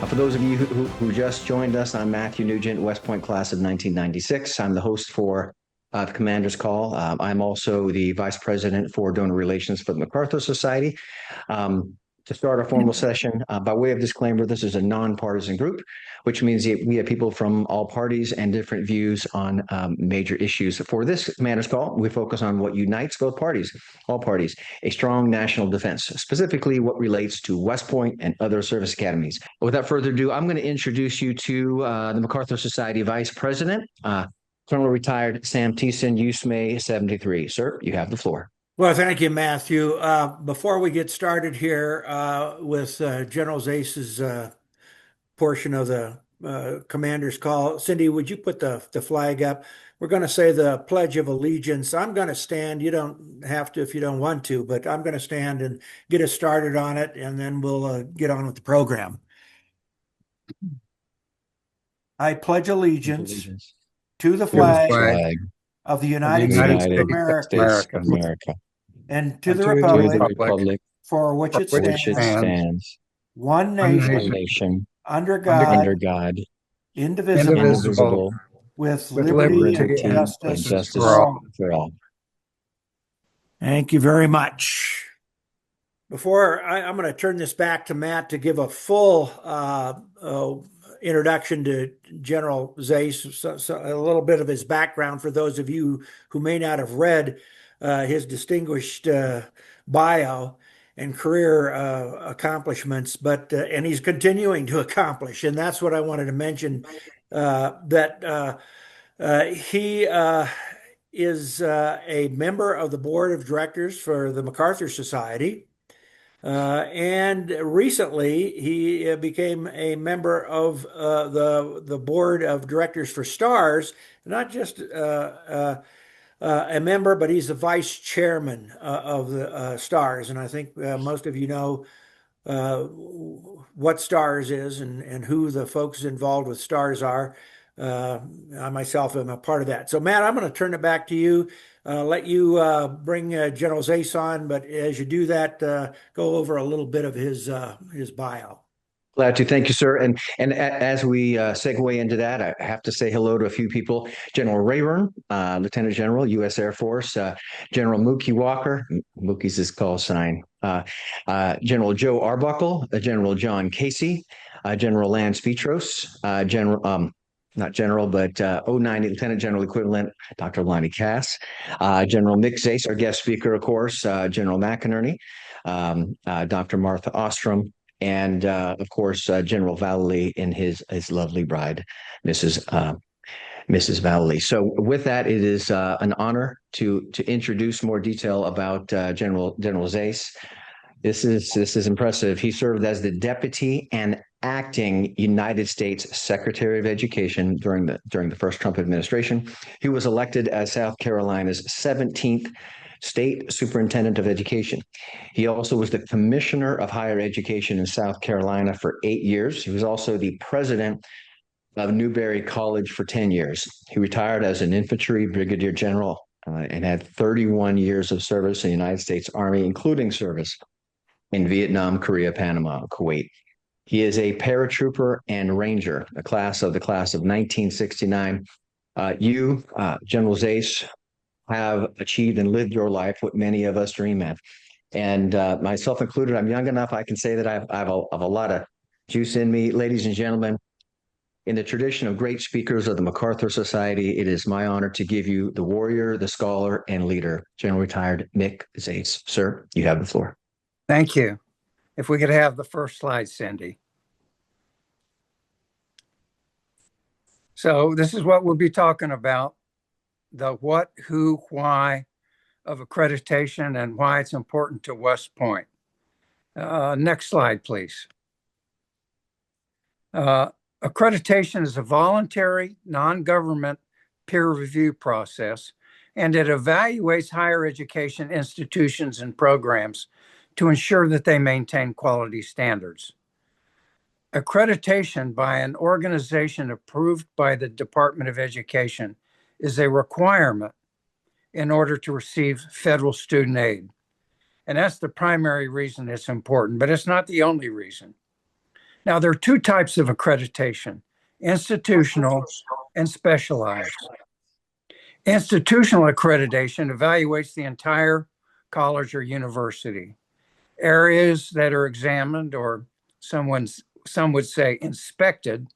For those of you who just joined us, I'm Matthew Nugent, West Point class of 1996. I'm the host for the Commander's Call. I'm also the Vice President for Donor Relations for the MacArthur Society. To start our formal session, by way of disclaimer, this is a nonpartisan group, which means that we have people from all parties and different views on major issues. For this Commander's Call, we focus on what unites both parties, all parties, a strong national defense, specifically what relates to West Point and other service academies. Without further ado, I'm going to introduce you to the MacArthur Society Vice President, Colonel Retired Sam Thiessen, USMA 73. Sir, you have the floor. Well, thank you, Matthew. Before we get started here with General Zais's portion of the Commander's Call, Cindy, would you put the flag up? We're going to say the Pledge of Allegiance. I'm going to stand. You don't have to if you don't want to, but I'm going to stand and get us started on it, and then we'll get on with the program. I pledge allegiance to the flag of the United States of America. And to the republic for which it stands, one nation, under God, indivisible, with liberty and justice for all. Thank you very much. Before I'm going to turn this back to Matt to give a full introduction to General Zais, so a little bit of his background for those of you who may not have read his distinguished bio and career accomplishments, but and he's continuing to accomplish, and that's what I wanted to mention. That he is a member of the board of directors for the MacArthur Society, and recently he became a member of the board of directors for STARS, not just a member, but he's the vice chairman of the STARS. And I think most of you know what STARS is and who the folks involved with STARS are. I myself am a part of that. So, Matt, I'm going to turn it back to you, let you bring General Zais on. But as you do that, go over a little bit of his bio. Glad to. Thank you, sir. And as we segue into that, I have to say hello to a few people. General Rayburn, Lieutenant General, U.S. Air Force. General Mookie Walker, Mookie's his call sign. General Joe Arbuckle, General John Casey, General Lance Petros, not general, but 090 Lieutenant General Equivalent, Dr. Lonnie Cass, General Mick Zais, our guest speaker, of course, General McInerney, Dr. Martha Ostrom, and of course, General Vallely and his lovely bride, Mrs. Vallely. So with that, it is an honor to introduce more detail about General Zais. This is impressive. He served as the deputy and acting United States Secretary of Education during the first Trump administration. He was elected as South Carolina's 17th State Superintendent of Education. He also was the Commissioner of Higher Education in South Carolina for 8 years. He was also the president of Newberry College for 10 years. He retired as an infantry brigadier general and had 31 years of service in the United States Army, including service in Vietnam, Korea, Panama, Kuwait. He is a paratrooper and ranger, the class of 1969. You, General Zais, have achieved and lived your life what many of us dream of. And myself included, I'm young enough, I can say that I have a lot of juice in me. Ladies and gentlemen, in the tradition of great speakers of the MacArthur Society, it is my honor to give you the warrior, the scholar, and leader, General Retired Mick Zais. Sir, you have the floor. Thank you. If we could have the first slide, Cindy. So this is what we'll be talking about. The what, who, why of accreditation and why it's important to West Point. Next slide, please. Accreditation is a voluntary, non-government peer review process, and it evaluates higher education institutions and programs to ensure that they maintain quality standards. Accreditation by an organization approved by the Department of Education is a requirement in order to receive federal student aid. And that's the primary reason it's important, but it's not the only reason. Now, there are two types of accreditation: institutional and specialized. Institutional accreditation evaluates the entire college or university. Areas that are examined, or some would say inspected,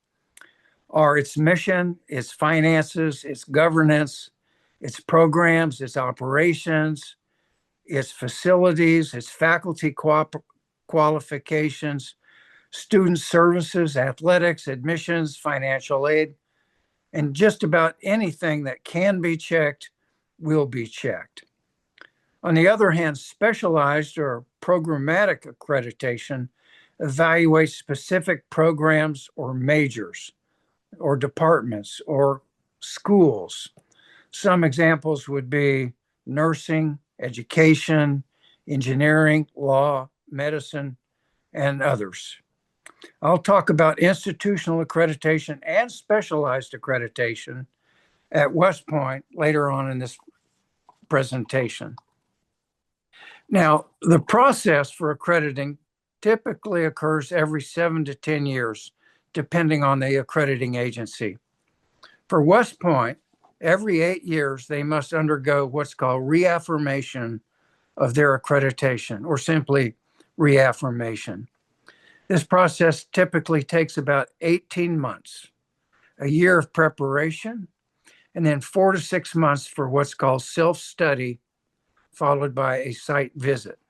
are its mission, its finances, its governance, its programs, its operations, its facilities, its faculty qualifications, student services, athletics, admissions, financial aid, and just about anything that can be checked will be checked. On the other hand, specialized or programmatic accreditation evaluates specific programs or majors or departments or schools. Some examples would be nursing, education, engineering, law, medicine, and others. I'll talk about institutional accreditation and specialized accreditation at West Point later on in this presentation. Now, the process for accrediting typically occurs every 7 to 10 years, depending on the accrediting agency. For West Point, every 8 years, they must undergo what's called reaffirmation of their accreditation, or simply reaffirmation. This process typically takes about 18 months, a year of preparation, and then 4 to 6 months for what's called self-study, followed by a site visit.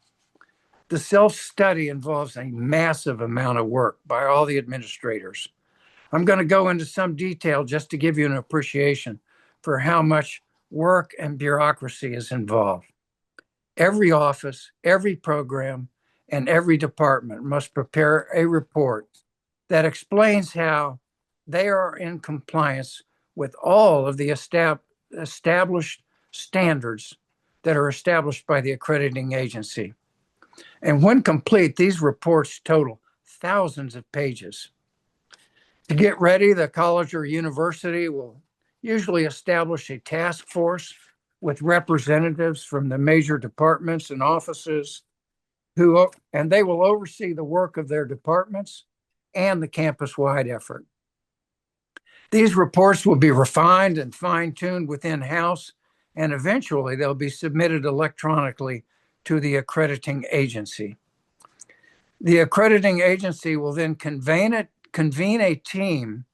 The self-study involves a massive amount of work by all the administrators. I'm going to go into some detail just to give you an appreciation for how much work and bureaucracy is involved. Every office, every program, and every department must prepare a report that explains how they are in compliance with all of the established standards that are established by the accrediting agency. And when complete, these reports total thousands of pages. To get ready, the college or university will usually establish a task force with representatives from the major departments and offices and they will oversee the work of their departments and the campus-wide effort. These reports will be refined and fine-tuned within house, and eventually they'll be submitted electronically to the accrediting agency. The accrediting agency will then convene a team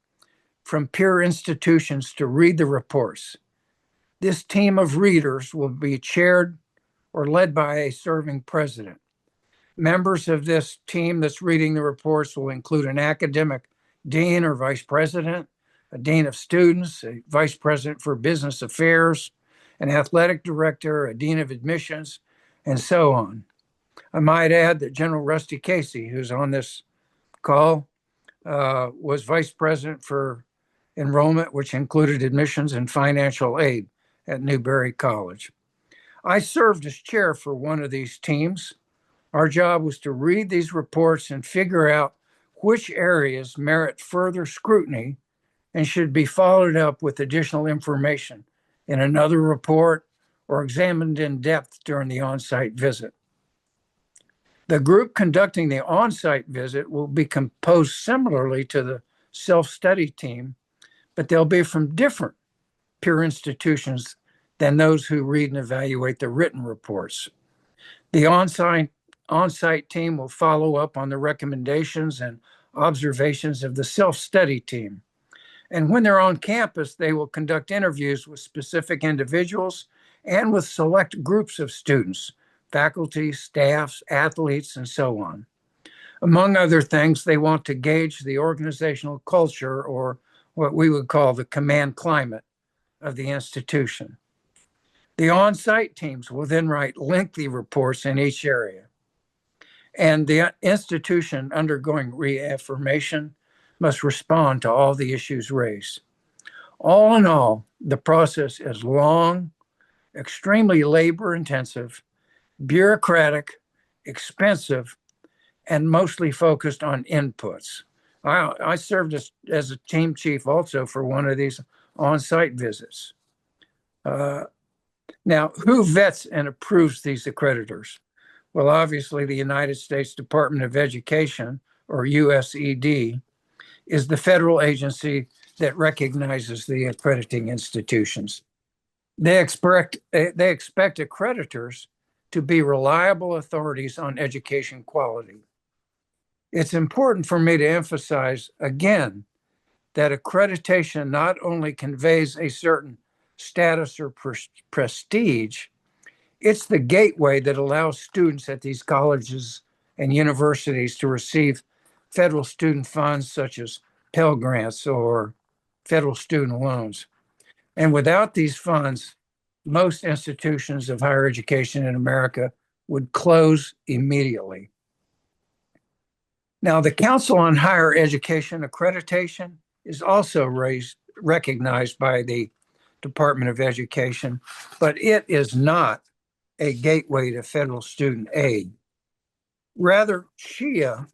from peer institutions to read the reports. This team of readers will be chaired or led by a serving president. Members of this team that's reading the reports will include an academic dean or vice president, a dean of students, a vice president for business affairs, an athletic director, a dean of admissions, and so on. I might add that General Rusty Casey, who's on this call, was vice president for enrollment, which included admissions and financial aid at Newberry College. I served as chair for one of these teams. Our job was to read these reports and figure out which areas merit further scrutiny and should be followed up with additional information in another report or examined in depth during the on-site visit. The group conducting the on-site visit will be composed similarly to the self-study team, but they'll be from different peer institutions than those who read and evaluate the written reports. The on-site team will follow up on the recommendations and observations of the self-study team. And when they're on campus, they will conduct interviews with specific individuals and with select groups of students, faculty, staffs, athletes, and so on. Among other things, they want to gauge the organizational culture, or what we would call the command climate of the institution. The on-site teams will then write lengthy reports in each area. And the institution undergoing reaffirmation must respond to all the issues raised. All in all, the process is long, extremely labor-intensive, bureaucratic, expensive, and mostly focused on inputs. I served as a team chief also for one of these on-site visits. Now, who vets and approves these accreditors? Well, obviously, the United States Department of Education, or USED, is the federal agency that recognizes the accrediting institutions. They expect accreditors to be reliable authorities on education quality. It's important for me to emphasize again that accreditation not only conveys a certain status or prestige, it's the gateway that allows students at these colleges and universities to receive federal student funds such as Pell Grants or federal student loans. And without these funds, most institutions of higher education in America would close immediately. Now, the Council on Higher Education Accreditation is also recognized by the Department of Education, but it is not a gateway to federal student aid. Rather, CHIA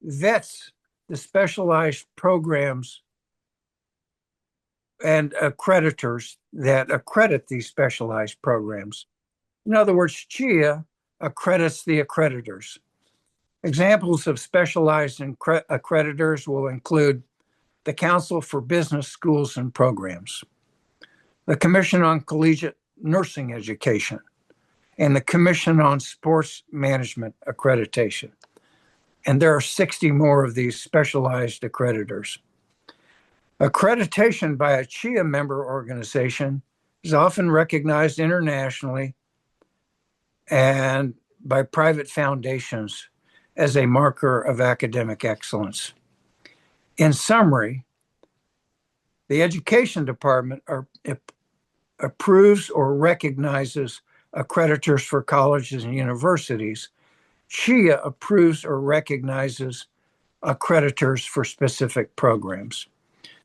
vets the specialized programs and accreditors that accredit these specialized programs. In other words, CHIA accredits the accreditors. Examples of specialized accreditors will include the Council for Business Schools and Programs, the Commission on Collegiate Nursing Education, and the Commission on Sports Management Accreditation. And there are 60 more of these specialized accreditors. Accreditation by a CHIA member organization is often recognized internationally and by private foundations as a marker of academic excellence. In summary, the Education Department approves or recognizes accreditors for colleges and universities. CHIA approves or recognizes accreditors for specific programs.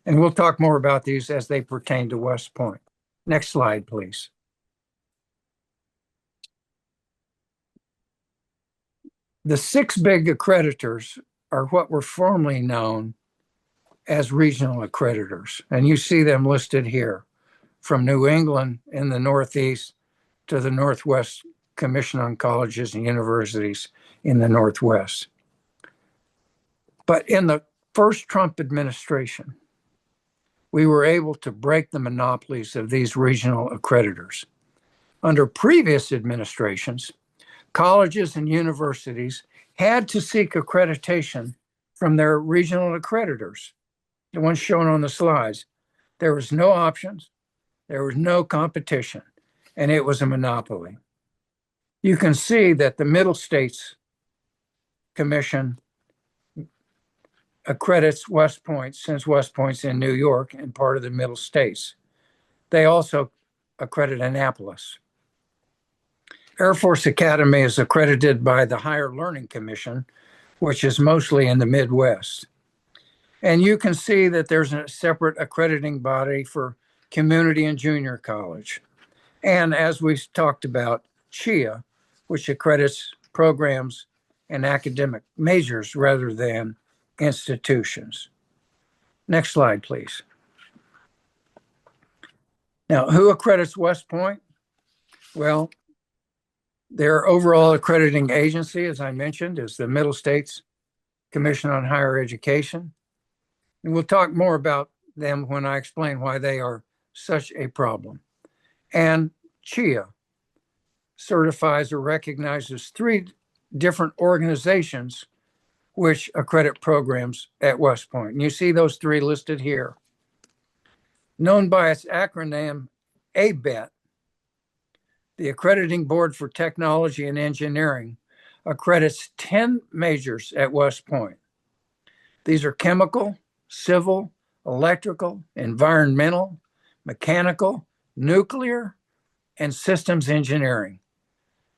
And we'll talk more about these as they pertain to West Point. Next slide, please. The 6 big accreditors are what were formerly known as regional accreditors. And you see them listed here, from New England in the Northeast to the Northwest Commission on Colleges and Universities in the Northwest. But in the first Trump administration, we were able to break the monopolies of these regional accreditors. Under previous administrations, colleges and universities had to seek accreditation from their regional accreditors, the ones shown on the slides. There was no options, there was no competition, and it was a monopoly. You can see that the Middle States Commission accredits West Point, since West Point's in New York and part of the Middle States. They also accredit Annapolis. Air Force Academy is accredited by the Higher Learning Commission, which is mostly in the Midwest. And you can see that there's a separate accrediting body for community and junior college. And as we talked about, CHIA, which accredits programs and academic majors rather than institutions. Next slide, please. Now, who accredits West Point? Well, their overall accrediting agency, as I mentioned, is the Middle States Commission on Higher Education. And we'll talk more about them when I explain why they are such a problem. And CHIA certifies or recognizes 3 different organizations which accredit programs at West Point. And you see those 3 listed here. Known by its acronym ABET, the Accrediting Board for Technology and Engineering accredits 10 majors at West Point. These are chemical, civil, electrical, environmental, mechanical, nuclear, and systems engineering.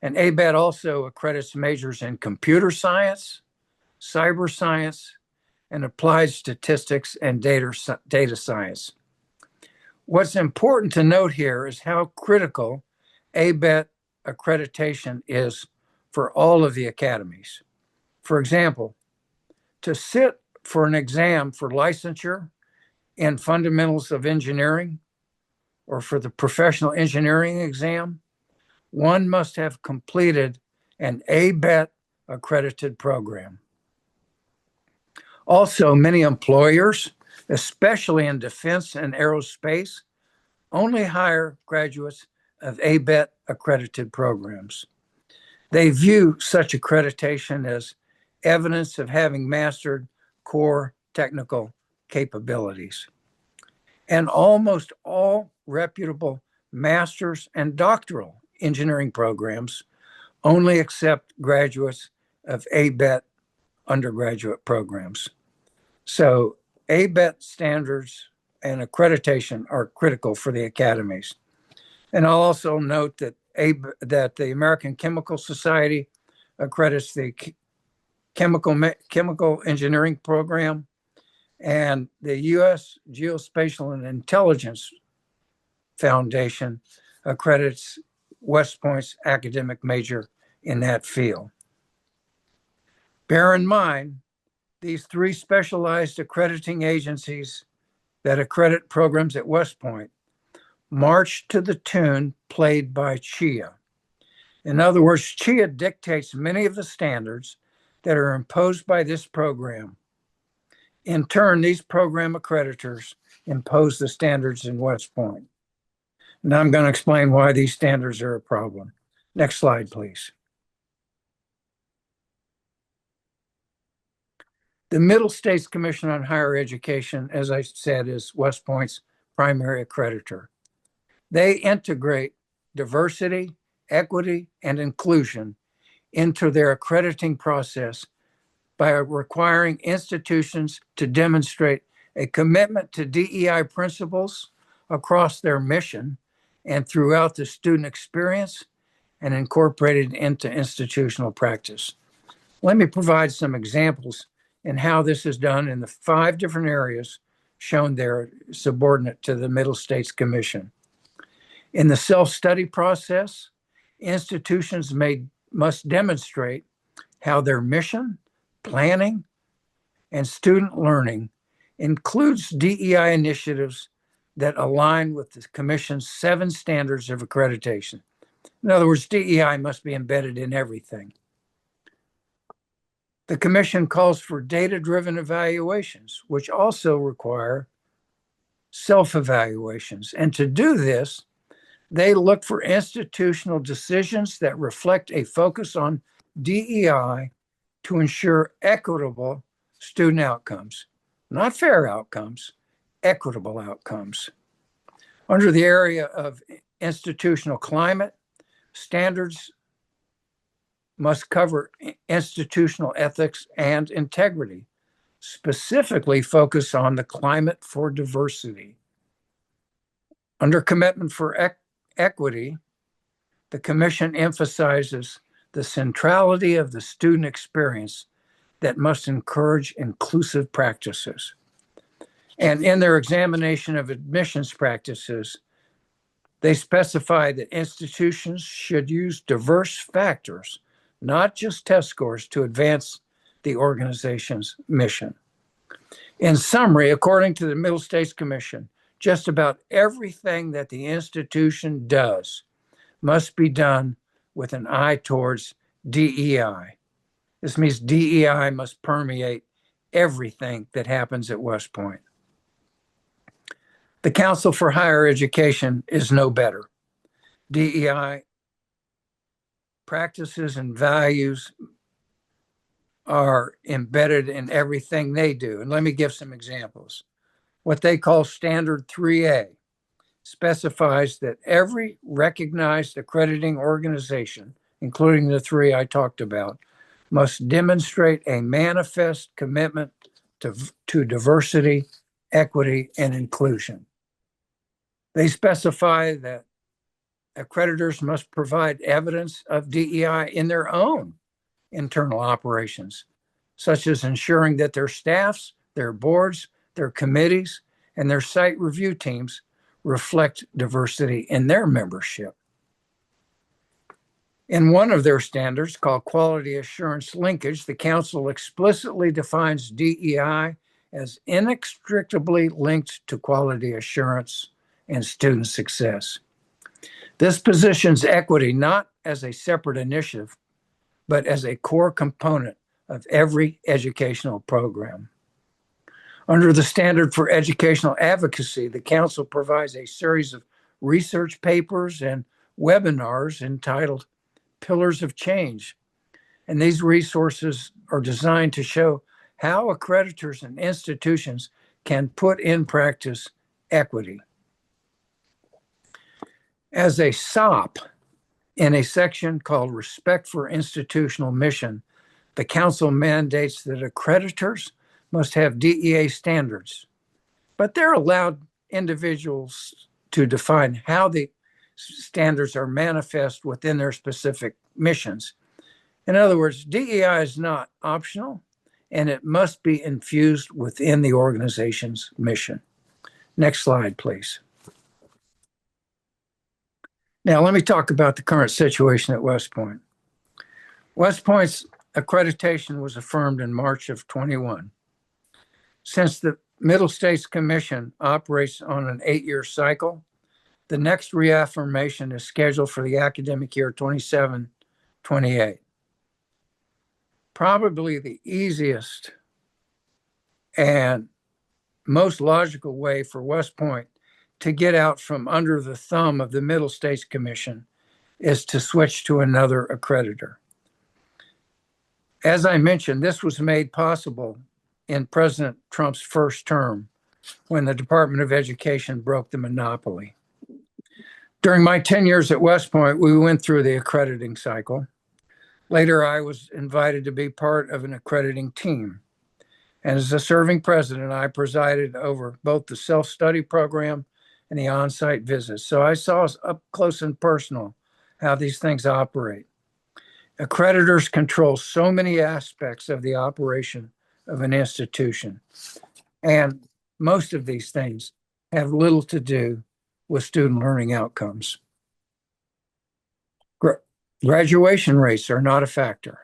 And ABET also accredits majors in computer science, cyber science, and applied statistics and data science. What's important to note here is how critical ABET accreditation is for all of the academies. For example, to sit for an exam for licensure in fundamentals of engineering or for the professional engineering exam, one must have completed an ABET accredited program. Also, many employers, especially in defense and aerospace, only hire graduates of ABET accredited programs. They view such accreditation as evidence of having mastered core technical capabilities. And almost all reputable master's and doctoral engineering programs only accept graduates of ABET undergraduate programs. So ABET standards and accreditation are critical for the academies. And I'll also note that the American Chemical Society accredits the chemical engineering program, and the U.S. Geospatial and Intelligence Foundation accredits West Point's academic major in that field. Bear in mind, these three specialized accrediting agencies that accredit programs at West Point march to the tune played by CHIA. In other words, CHIA dictates many of the standards that are imposed by this program. In turn, these program accreditors impose the standards in West Point. Now I'm going to explain why these standards are a problem. Next slide, please. The Middle States Commission on Higher Education, as I said, is West Point's primary accreditor. They integrate diversity, equity, and inclusion into their accrediting process by requiring institutions to demonstrate a commitment to DEI principles across their mission and throughout the student experience and incorporated into institutional practice. Let me provide some examples in how this is done in the 5 different areas shown there subordinate to the Middle States Commission. In the self-study process, institutions must demonstrate how their mission, planning, and student learning includes DEI initiatives that align with the Commission's 7 standards of accreditation. In other words, DEI must be embedded in everything. The Commission calls for data-driven evaluations, which also require self-evaluations. And to do this, they look for institutional decisions that reflect a focus on DEI to ensure equitable student outcomes, not fair outcomes, equitable outcomes. Under the area of institutional climate, standards must cover institutional ethics and integrity, specifically focus on the climate for diversity. Under commitment for equity, the Commission emphasizes the centrality of the student experience that must encourage inclusive practices. And in their examination of admissions practices, they specify that institutions should use diverse factors, not just test scores, to advance the organization's mission. In summary, according to the Middle States Commission, just about everything that the institution does must be done with an eye towards DEI. This means DEI must permeate everything that happens at West Point. The Council for Higher Education is no better. DEI practices and values are embedded in everything they do. And let me give some examples. What they call Standard 3A specifies that every recognized accrediting organization, including the 3 I talked about, must demonstrate a manifest commitment to diversity, equity, and inclusion. They specify that accreditors must provide evidence of DEI in their own internal operations, such as ensuring that their staffs, their boards, their committees, and their site review teams reflect diversity in their membership. In one of their standards, called Quality Assurance Linkage, the Council explicitly defines DEI as inextricably linked to quality assurance and student success. This positions equity not as a separate initiative, but as a core component of every educational program. Under the Standard for Educational Advocacy, the Council provides a series of research papers and webinars entitled Pillars of Change. And these resources are designed to show how accreditors and institutions can put in practice equity. As a SOP, in a section called Respect for Institutional Mission, the Council mandates that accreditors must have DEA standards, but they're allowed individuals to define how the standards are manifest within their specific missions. In other words, DEI is not optional, and it must be infused within the organization's mission. Next slide, please. Now, let me talk about the current situation at West Point. West Point's accreditation was affirmed in March of 21. Since the Middle States Commission operates on an 8-year cycle, the next reaffirmation is scheduled for the academic year 27-28. Probably the easiest and most logical way for West Point to get out from under the thumb of the Middle States Commission is to switch to another accreditor. As I mentioned, this was made possible in President Trump's first term when the Department of Education broke the monopoly. During my 10 years at West Point, we went through the accrediting cycle. Later, I was invited to be part of an accrediting team. And as a serving president, I presided over both the self-study program and the on-site visits. So I saw up close and personal how these things operate. Accreditors control so many aspects of the operation of an institution. And most of these things have little to do with student learning outcomes. Graduation rates are not a factor.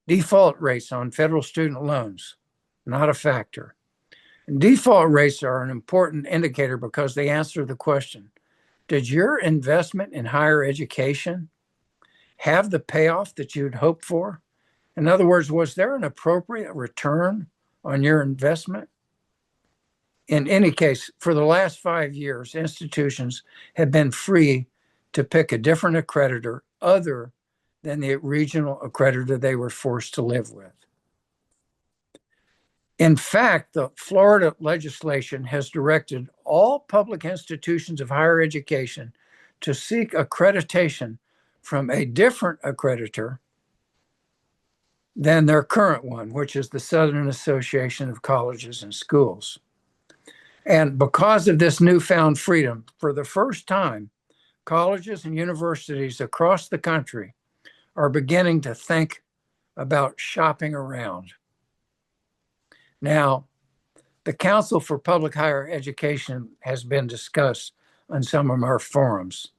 Default rates on federal student loans, not a factor. And default rates are an important indicator because they answer the question, did your investment in higher education have the payoff that you'd hoped for? In other words, was there an appropriate return on your investment? In any case, for the last 5 years, institutions have been free to pick a different accreditor other than the regional accreditor they were forced to live with. In fact, the Florida legislation has directed all public institutions of higher education to seek accreditation from a different accreditor than their current one, which is the Southern Association of Colleges and Schools. And because of this newfound freedom, for the first time, colleges and universities across the country are beginning to think about shopping around. Now, the Council for Public Higher Education has been discussed on some of our forums.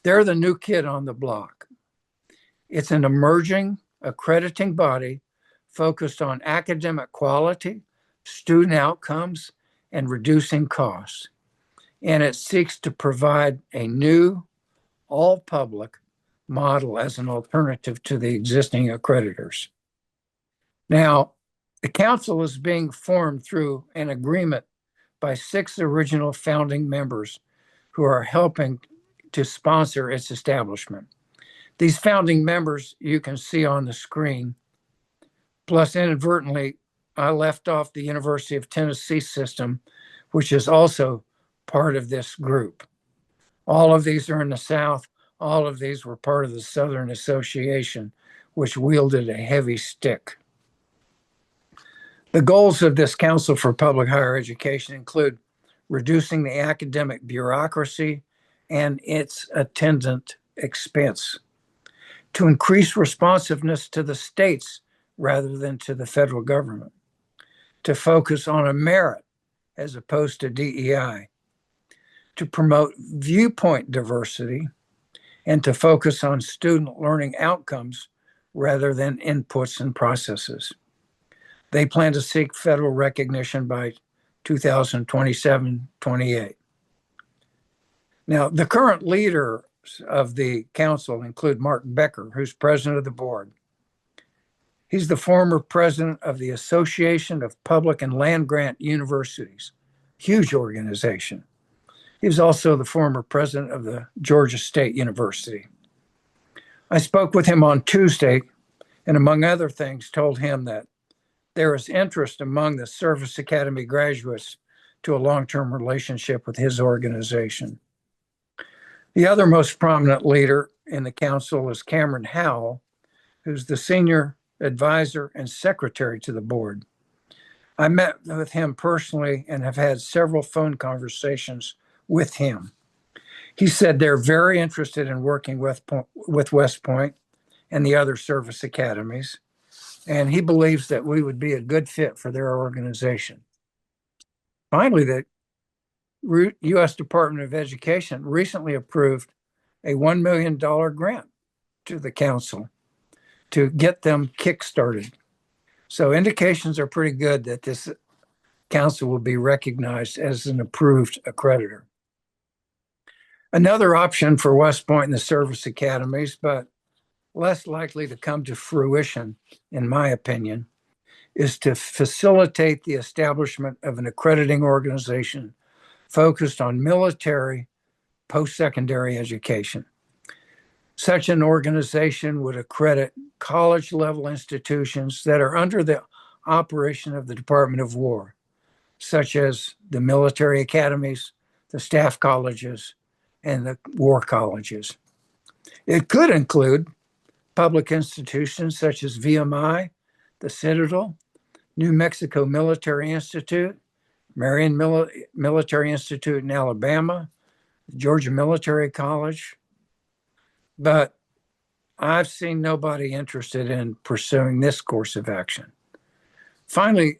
They're the new kid on the block. It's an emerging accrediting body focused on academic quality, student outcomes, and reducing costs. And it seeks to provide a new, all-public model as an alternative to the existing accreditors. Now, the council is being formed through an agreement by 6 original founding members who are helping to sponsor its establishment. These founding members you can see on the screen, plus inadvertently, I left off the University of Tennessee system, which is also part of this group. All of these are in the South. All of these were part of the Southern Association, which wielded a heavy stick. The goals of this Council for Public Higher Education include reducing the academic bureaucracy and its attendant expense, to increase responsiveness to the states rather than to the federal government, to focus on a merit as opposed to DEI, to promote viewpoint diversity, and to focus on student learning outcomes rather than inputs and processes. They plan to seek federal recognition by 2027-28. Now, the current leaders of the council include Mark Becker, who's president of the board. He's the former president of the Association of Public and Land Grant Universities, huge organization. He was also the former president of the Georgia State University. I spoke with him on Tuesday and, among other things, told him that there is interest among the Service Academy graduates to a long-term relationship with his organization. The other most prominent leader in the council is Cameron Howell, who's the senior advisor and secretary to the board. I met with him personally and have had several phone conversations with him. He said they're very interested in working with West Point and the other service academies, and he believes that we would be a good fit for their organization. Finally, the U.S. Department of Education recently approved a $1 million grant to the council to get them kick-started. So indications are pretty good that this council will be recognized as an approved accreditor. Another option for West Point and the service academies, but less likely to come to fruition, in my opinion, is to facilitate the establishment of an accrediting organization focused on military post-secondary education. Such an organization would accredit college-level institutions that are under the operation of the Department of War, such as the military academies, the staff colleges, and the war colleges. It could include public institutions such as VMI, the Citadel, New Mexico Military Institute, Marion Military Institute in Alabama, Georgia Military College. But I've seen nobody interested in pursuing this course of action. Finally,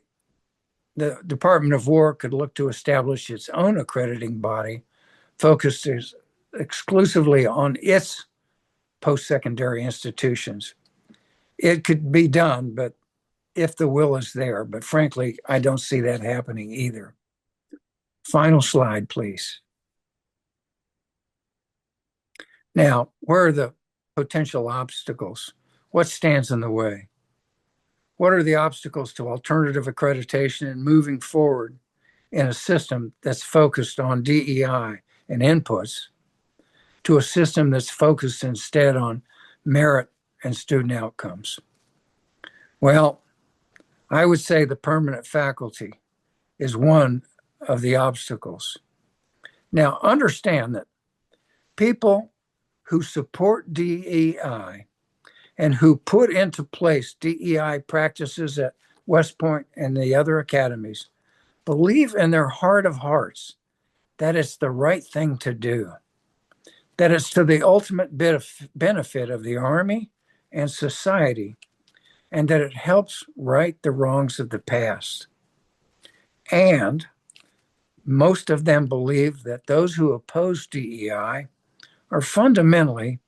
the Department of War could look to establish its own accrediting body focused exclusively on its post-secondary institutions. It could be done, but if the will is there. But frankly, I don't see that happening either. Final slide, please. Now, where are the potential obstacles? What stands in the way? What are the obstacles to alternative accreditation and moving forward in a system that's focused on DEI and inputs to a system that's focused instead on merit and student outcomes? Well, I would say the permanent faculty is one of the obstacles. Now, understand that people who support DEI and who put into place DEI practices at West Point and the other academies believe in their heart of hearts that it's the right thing to do, that it's to the ultimate benefit of the Army and society, and that it helps right the wrongs of the past. And most of them believe that those who oppose DEI are fundamentally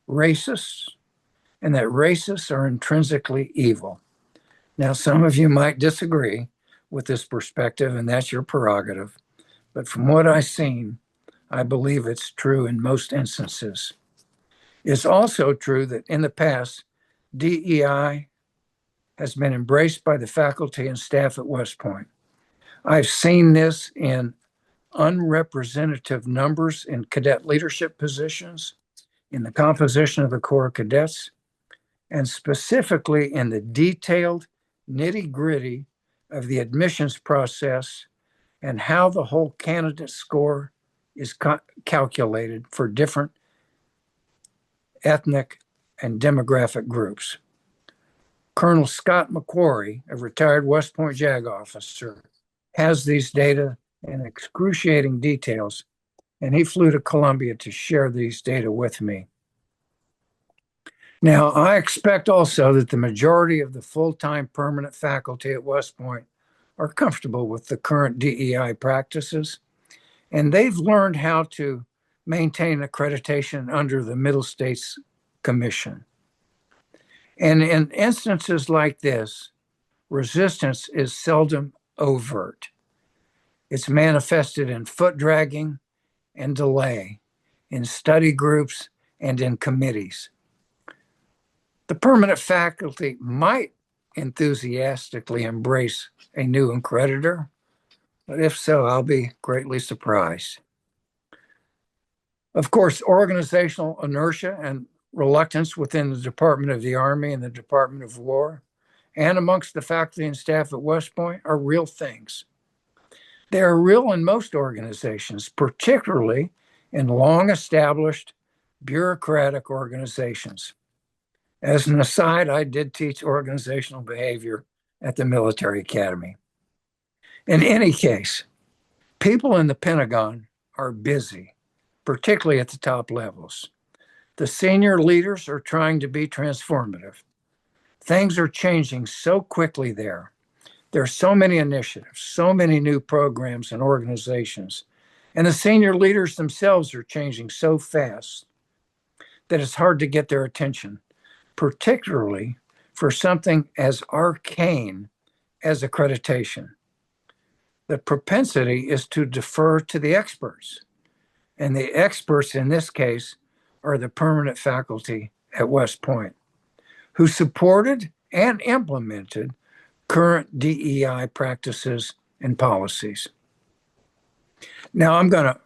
racists, and that racists are intrinsically evil. Now, some of you might disagree with this perspective, and that's your prerogative. But from what I've seen, I believe it's true in most instances. It's also true that in the past, DEI has been embraced by the faculty and staff at West Point. I've seen this in unrepresentative numbers in cadet leadership positions, in the composition of the Corps of Cadets, and specifically in the detailed nitty-gritty of the admissions process and how the whole candidate score is calculated for different ethnic and demographic groups. Colonel Scott McQuarrie, a retired West Point JAG officer, has these data in excruciating details, and he flew to Columbia to share these data with me. Now, I expect also that the majority of the full-time permanent faculty at West Point are comfortable with the current DEI practices, and they've learned how to maintain accreditation under the Middle States Commission. And in instances like this, resistance is seldom overt. It's manifested in foot dragging and delay, in study groups and in committees. The permanent faculty might enthusiastically embrace a new accreditor, but if so, I'll be greatly surprised. Of course, organizational inertia and reluctance within the Department of the Army and the Department of War and amongst the faculty and staff at West Point are real things. They are real in most organizations, particularly in long-established bureaucratic organizations. As an aside, I did teach organizational behavior at the military academy. In any case, people in the Pentagon are busy, particularly at the top levels. The senior leaders are trying to be transformative. Things are changing so quickly there. There are so many initiatives, so many new programs and organizations, and the senior leaders themselves are changing so fast that it's hard to get their attention, particularly for something as arcane as accreditation. The propensity is to defer to the experts, and the experts in this case are the permanent faculty at West Point, who supported and implemented current DEI practices and policies. Now I'm going to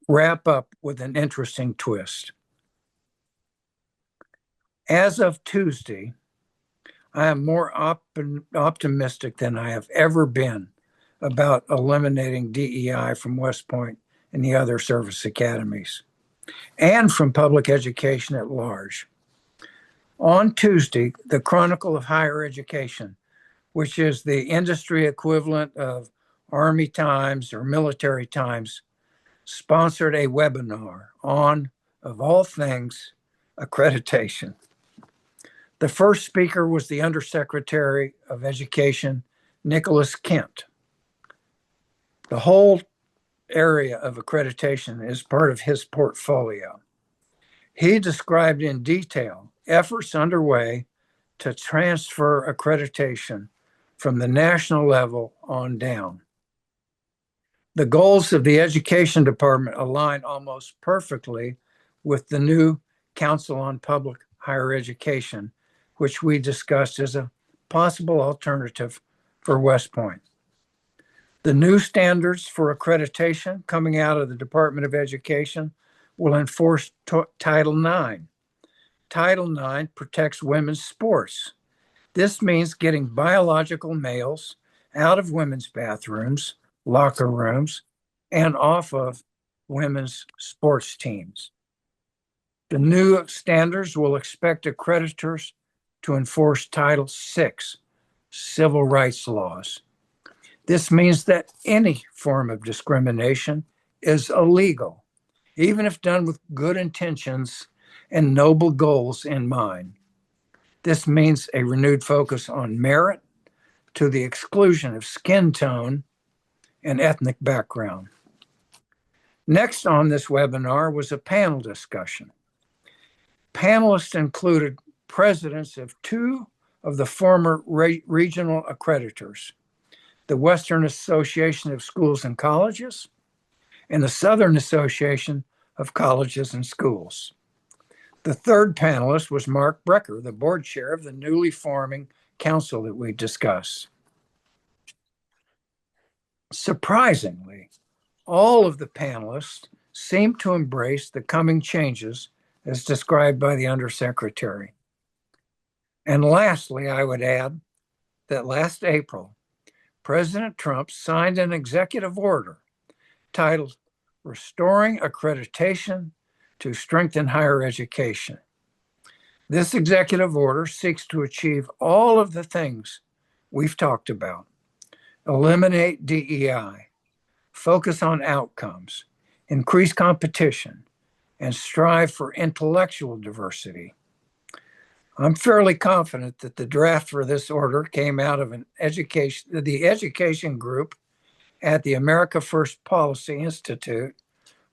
wrap up with an interesting twist. As of Tuesday, I am more optimistic than I have ever been about eliminating DEI from West Point and the other service academies, and from public education at large. On Tuesday, the Chronicle of Higher Education, which is the industry equivalent of Army Times or Military Times, sponsored a webinar on, of all things, accreditation. The first speaker was the Undersecretary of Education, Nicholas Kent. The whole area of accreditation is part of his portfolio. He described in detail efforts underway to transfer accreditation from the national level on down. The goals of the Education Department align almost perfectly with the new Council on Public Higher Education, which we discussed as a possible alternative for West Point. The new standards for accreditation coming out of the Department of Education will enforce Title IX. Title IX protects women's sports. This means getting biological males out of women's bathrooms, locker rooms, and off of women's sports teams. The new standards will expect accreditors to enforce Title VI, civil rights laws. This means that any form of discrimination is illegal, even if done with good intentions and noble goals in mind. This means a renewed focus on merit to the exclusion of skin tone and ethnic background. Next on this webinar was a panel discussion. Panelists included presidents of two of the former regional accreditors, the Western Association of Schools and Colleges and the Southern Association of Colleges and Schools. The third panelist was Mark Brecker, the board chair of the newly forming council that we discussed. Surprisingly, all of the panelists seemed to embrace the coming changes as described by the Undersecretary. And lastly, I would add that last April, President Trump signed an executive order titled Restoring Accreditation to Strengthen Higher Education. This executive order seeks to achieve all of the things we've talked about. Eliminate DEI, focus on outcomes, increase competition, and strive for intellectual diversity. I'm fairly confident that the draft for this order came out of the education group at the America First Policy Institute,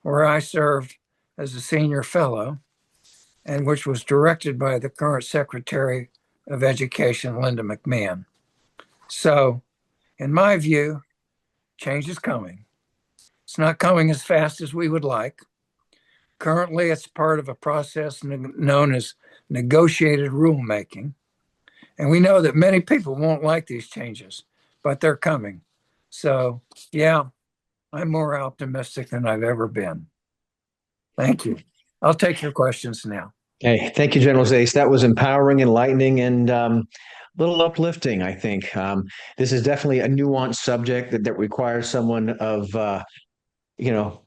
where I served as a senior fellow, and which was directed by the current Secretary of Education, Linda McMahon. So, in my view, change is coming. It's not coming as fast as we would like. Currently, it's part of a process known as negotiated rulemaking. And we know that many people won't like these changes, but they're coming. So, yeah, I'm more optimistic than I've ever been. Thank you. I'll take your questions now. Hey, thank you, General Zais. That was empowering, enlightening, and a little uplifting, I think. This is definitely a nuanced subject that requires someone of, you know,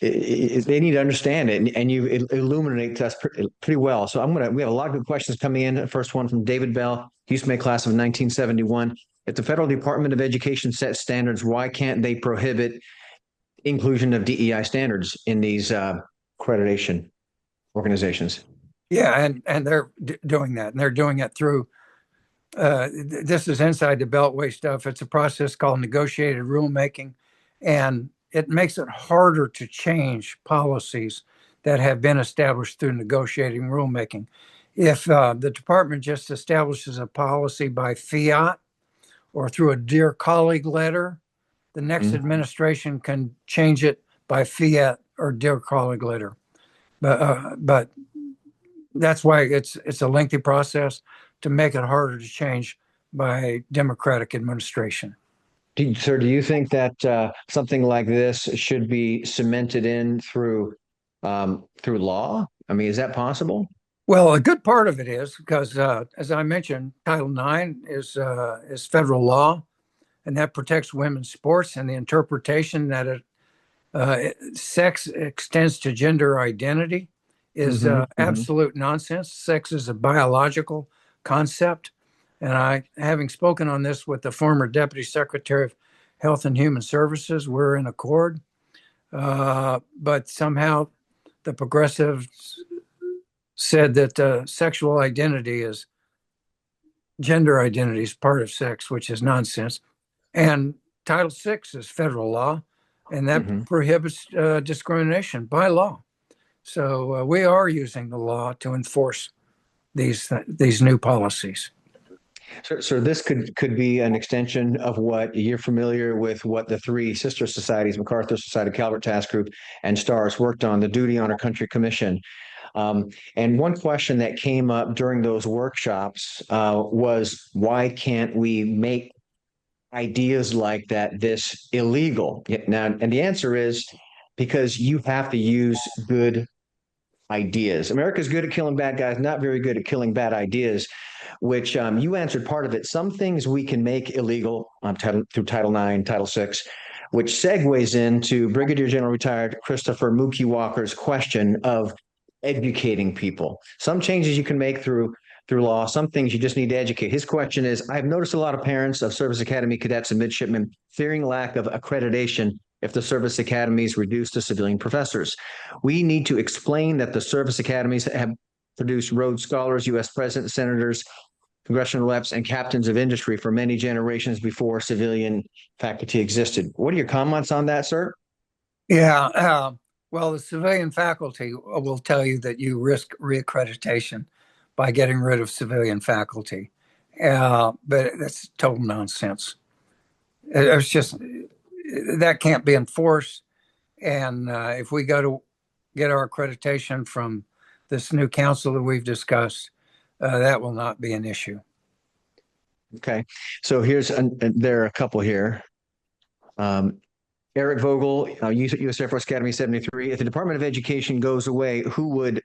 they need to understand it, and you illuminate us pretty well. So we have a lot of good questions coming in. The first one from David Bell, Houston May class of 1971. If the Federal Department of Education sets standards, why can't they prohibit inclusion of DEI standards in these accreditation organizations? Yeah, and they're doing that, and they're doing it through. This is inside the Beltway stuff. It's a process called negotiated rulemaking, and it makes it harder to change policies that have been established through negotiating rulemaking. If the department just establishes a policy by fiat or through a dear colleague letter, the next administration can change it by fiat or dear colleague letter. But that's why it's a lengthy process to make it harder to change by Democratic administration. Sir, do you think that something like this should be cemented in through law? I mean, is that possible? Well, a good part of it is because, as I mentioned, Title IX is federal law, and that protects women's sports, and the interpretation that sex extends to gender identity is absolute nonsense. Sex is a biological concept. And having spoken on this with the former Deputy Secretary of Health and Human Services, we're in accord. But somehow the progressives said that sexual identity is gender identity is part of sex, which is nonsense. And Title VI is federal law, and that prohibits discrimination by law. So we are using the law to enforce these new policies. So this could be an extension of what you're familiar with, what the three sister societies, MacArthur Society, Calvert Task Group, and STARS worked on, the Duty Honor Country Commission. And one question that came up during those workshops was, why can't we make ideas like that this illegal? Now, and the answer is because you have to use good ideas. America's good at killing bad guys, not very good at killing bad ideas, which you answered part of it. Some things we can make illegal through Title IX, Title VI, which segues into Brigadier General Retired Christopher Mookie Walker's question of educating people. Some changes you can make through law, some things you just need to educate. His question is, I've noticed a lot of parents of Service Academy cadets and midshipmen fearing lack of accreditation if the service academies reduce to civilian professors. We need to explain that the service academies have produced Rhodes Scholars, U.S. presidents, senators, congressional reps, and captains of industry for many generations before civilian faculty existed. What are your comments on that, sir? Yeah, well, the civilian faculty will tell you that you risk reaccreditation by getting rid of civilian faculty. But that's total nonsense. It's just, that can't be enforced. And if we go to get our accreditation from this new council that we've discussed, that will not be an issue. Okay. So there are a couple here. Eric Vogel, U.S. Air Force Academy 73. If the Department of Education goes away, who would,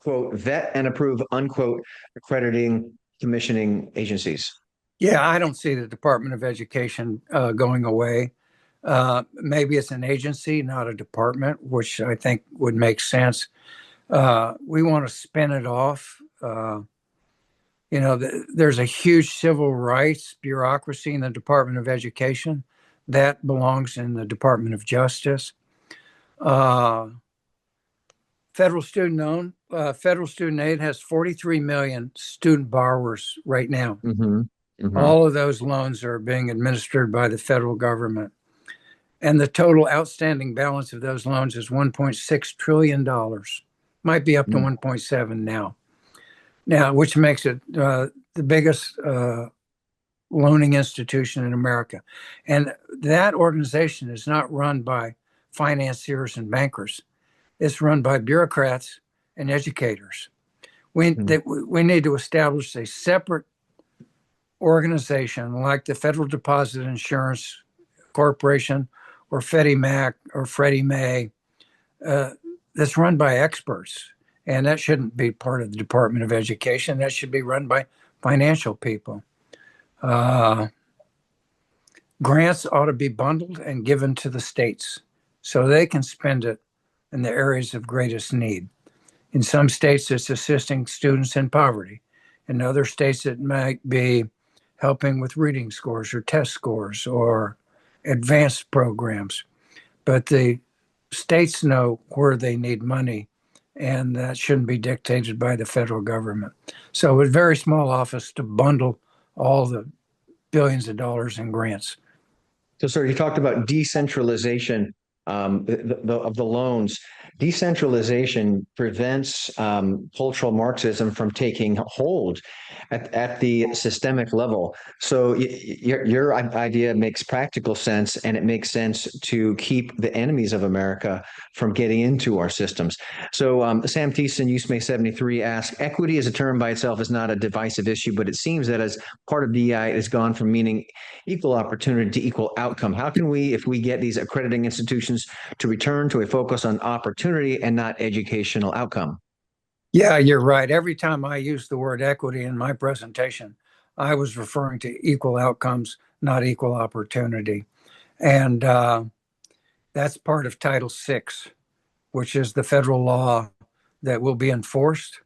quote, vet and approve, unquote, accrediting commissioning agencies? Yeah, I don't see the Department of Education going away. Maybe it's an agency, not a department, which I think would make sense. We want to spin it off. There's a huge civil rights bureaucracy in the Department of Education that belongs in the Department of Justice. Federal student aid has 43 million student borrowers right now. All of those loans are being administered by the federal government. And the total outstanding balance of those loans is $1.6 trillion. Might be up to 1.7 now, which makes it the biggest loaning institution in America. And that organization is not run by financiers and bankers. It's run by bureaucrats and educators. We need to establish a separate organization like the Federal Deposit Insurance Corporation or Freddie Mac or Freddie Mae that's run by experts. And that shouldn't be part of the Department of Education. That should be run by financial people. Grants ought to be bundled and given to the states so they can spend it in the areas of greatest need. In some states, it's assisting students in poverty. In other states, it might be helping with reading scores or test scores or advanced programs. But the states know where they need money, and that shouldn't be dictated by the federal government. So a very small office to bundle all the billions of dollars in grants. So, sir, you talked about decentralization of the loans. Decentralization prevents cultural Marxism from taking hold at the systemic level. So your idea makes practical sense, and it makes sense to keep the enemies of America from getting into our systems. So Sam Thiessen, USMA 73, asks, equity as a term by itself is not a divisive issue, but it seems that as part of DEI, it has gone from meaning equal opportunity to equal outcome. How can we, if we get these accrediting institutions to return to a focus on opportunity and not educational outcome? Yeah, you're right. Every time I use the word equity in my presentation, I was referring to equal outcomes, not equal opportunity. And that's part of Title VI, which is the federal law that will be enforced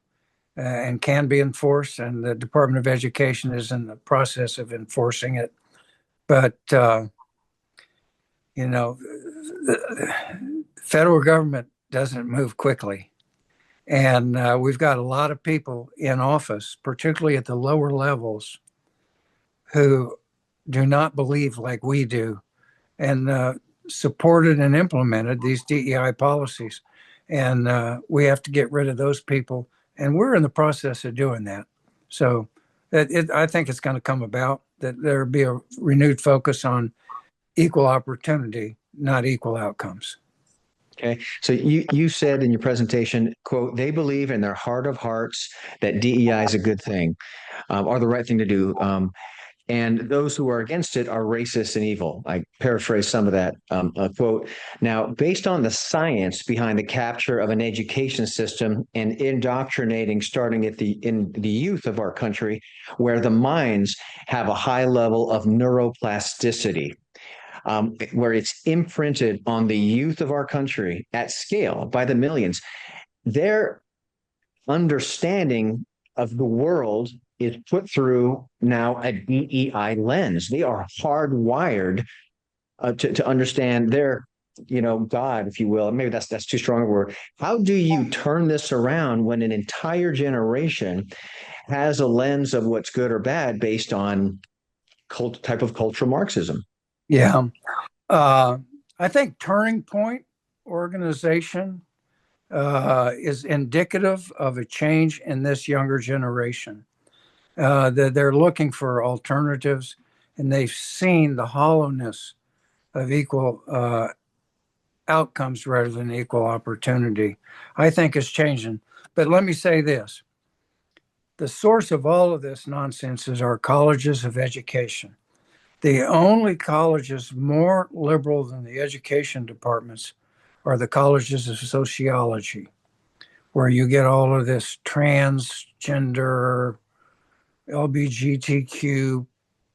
and can be enforced. And the Department of Education is in the process of enforcing it. But, the federal government doesn't move quickly. And we've got a lot of people in office, particularly at the lower levels, who do not believe like we do and supported and implemented these DEI policies. And we have to get rid of those people. And we're in the process of doing that. So I think it's going to come about that there'll be a renewed focus on equal opportunity, not equal outcomes. Okay, so you said in your presentation, quote, they believe in their heart of hearts that DEI is a good thing, or the right thing to do. And those who are against it are racist and evil. I paraphrase some of that quote. Now, based on the science behind the capture of an education system and indoctrinating starting in the youth of our country, where the minds have a high level of neuroplasticity, where it's imprinted on the youth of our country at scale by the millions, their understanding of the world is put through now a DEI lens. They are hardwired to understand their, God, if you will. Maybe that's too strong a word. How do you turn this around when an entire generation has a lens of what's good or bad based on type of cultural Marxism? Yeah. I think Turning Point organization is indicative of a change in this younger generation. They're looking for alternatives, and they've seen the hollowness of equal outcomes rather than equal opportunity. I think it's changing. But let me say this. The source of all of this nonsense is our colleges of education. The only colleges more liberal than the education departments are the colleges of sociology, where you get all of this transgender, LGBTQ,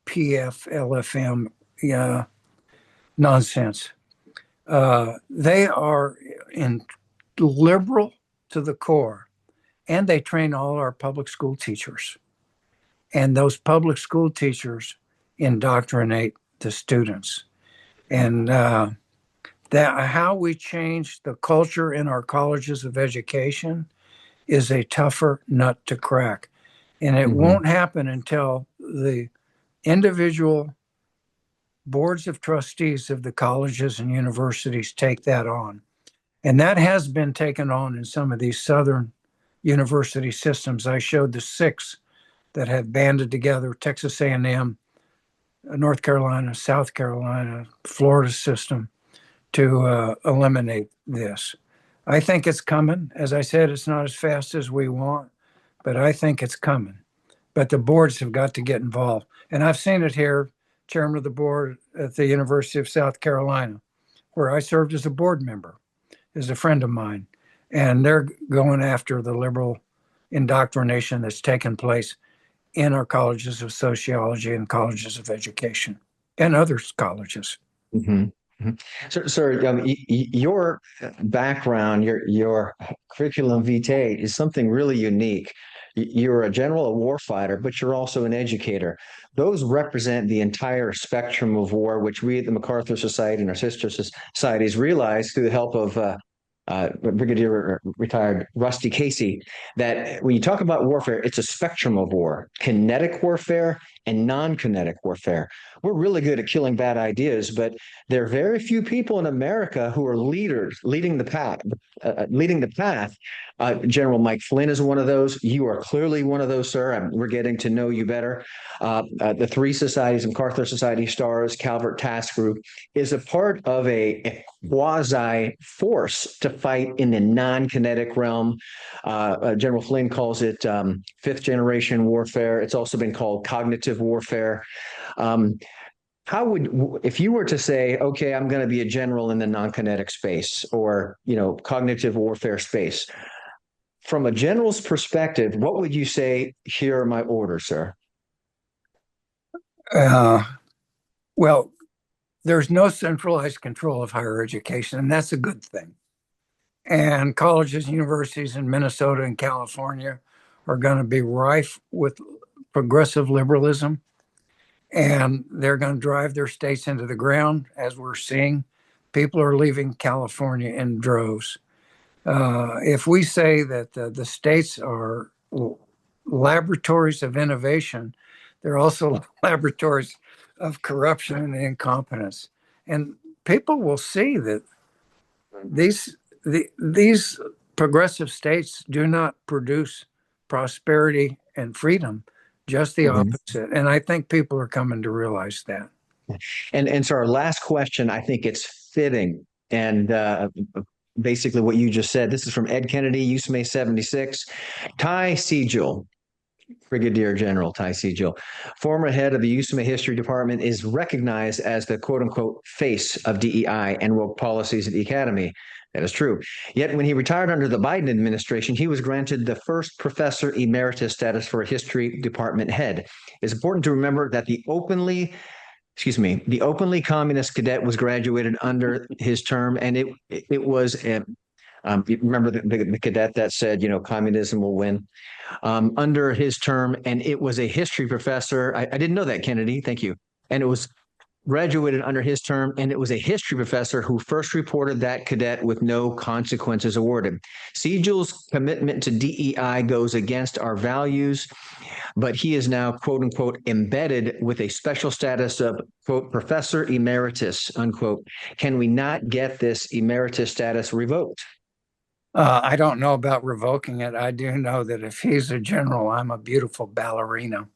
PF, LFM nonsense. They are liberal to the core, and they train all our public school teachers. And those public school teachers indoctrinate the students. And that how we change the culture in our colleges of education is a tougher nut to crack. And it won't happen until the individual boards of trustees of the colleges and universities take that on. And that has been taken on in some of these southern university systems. I showed the 6 that have banded together: Texas A&M, North Carolina, South Carolina, Florida system, to eliminate this. I think it's coming. As I said, it's not as fast as we want, but I think it's coming. But the boards have got to get involved. And I've seen it here, chairman of the board at the University of South Carolina, where I served as a board member, is a friend of mine. And they're going after the liberal indoctrination that's taken place in our colleges of sociology and colleges of education and other colleges. Mm-hmm. So, sir, your background, your curriculum vitae is something really unique. You're a general, a warfighter, but you're also an educator. Those represent the entire spectrum of war, which we at the MacArthur Society and our sister societies realize through the help of Brigadier retired Rusty Casey, that when you talk about warfare, it's a spectrum of war, kinetic warfare and non-kinetic warfare. We're really good at killing bad ideas, but there are very few people in America who are leaders, leading the path. General Mike Flynn is one of those. You are clearly one of those, sir. We're getting to know you better. The three societies, MacArthur Society, STARS, Calvert Task Group, is a part of a quasi force to fight in the non-kinetic realm. General Flynn calls it fifth generation warfare. It's also been called cognitive warfare. If you were to say, okay, I'm going to be a general in the non-kinetic space or, cognitive warfare space, from a general's perspective, what would you say, here are my orders, sir? Well, there's no centralized control of higher education, and that's a good thing. And colleges and universities in Minnesota and California are going to be rife with progressive liberalism, and they're going to drive their states into the ground, as we're seeing. People are leaving California in droves. If we say that the states are laboratories of innovation, they're also laboratories of corruption and incompetence. And people will see that these progressive states do not produce prosperity and freedom, just the opposite. And I think people are coming to realize that. And so our last question, I think it's fitting. And basically what you just said, this is from Ed Kennedy, USMA 76. Ty Siegel, Brigadier General Ty Siegel, former head of the USMA History Department, is recognized as the quote-unquote face of DEI and woke policies at the Academy. That is true. Yet when he retired under the Biden administration, he was granted the first professor emeritus status for a history department head. It's important to remember that the openly communist cadet was graduated under his term, and it was remember the cadet that said, communism will win, under his term, and it was a history professor. I didn't know that, Kennedy. Thank you. And it was graduated under his term, and it was a history professor who first reported that cadet with no consequences awarded. Siegel's commitment to DEI goes against our values, but he is now, quote unquote, embedded with a special status of, quote, professor emeritus, unquote. Can we not get this emeritus status revoked? I don't know about revoking it. I do know that if he's a general, I'm a beautiful ballerina.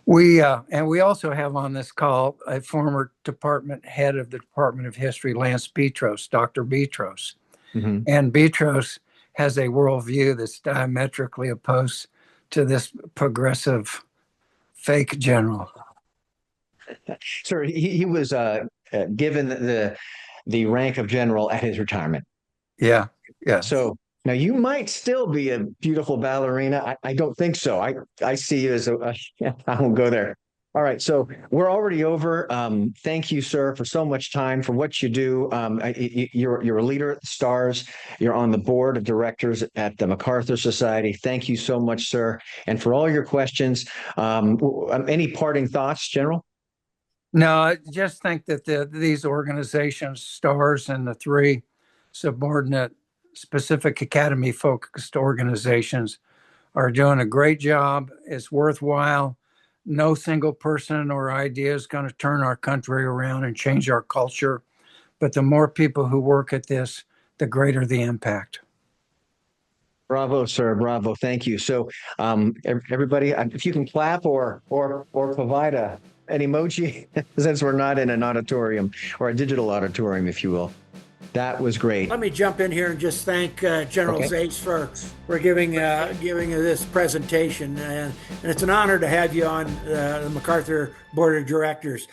And we also have on this call a former department head of the Department of History, Lance Betros, Dr. Betros. Mm-hmm. And Betros has a worldview that's diametrically opposed to this progressive fake general. Sir, he was given the rank of general at his retirement. Yeah. So now you might still be a beautiful ballerina. I don't think so. I see you as I won't go there. All right. So we're already over. Thank you, sir, for so much time, for what you do. You're a leader at the STARS. You're on the board of directors at the MacArthur Society. Thank you so much, sir. And for all your questions, any parting thoughts, General? No, I just think that these organizations, STARS and the three subordinate specific academy-focused organizations, are doing a great job. It's worthwhile. No single person or idea is going to turn our country around and change our culture. But the more people who work at this, the greater the impact. Bravo, sir. Bravo. Thank you. So everybody, if you can clap or provide an emoji, since we're not in an auditorium or a digital auditorium, if you will. That was great. Let me jump in here and just thank General Okay. Zais for giving this presentation, and it's an honor to have you on the MacArthur Board of Directors.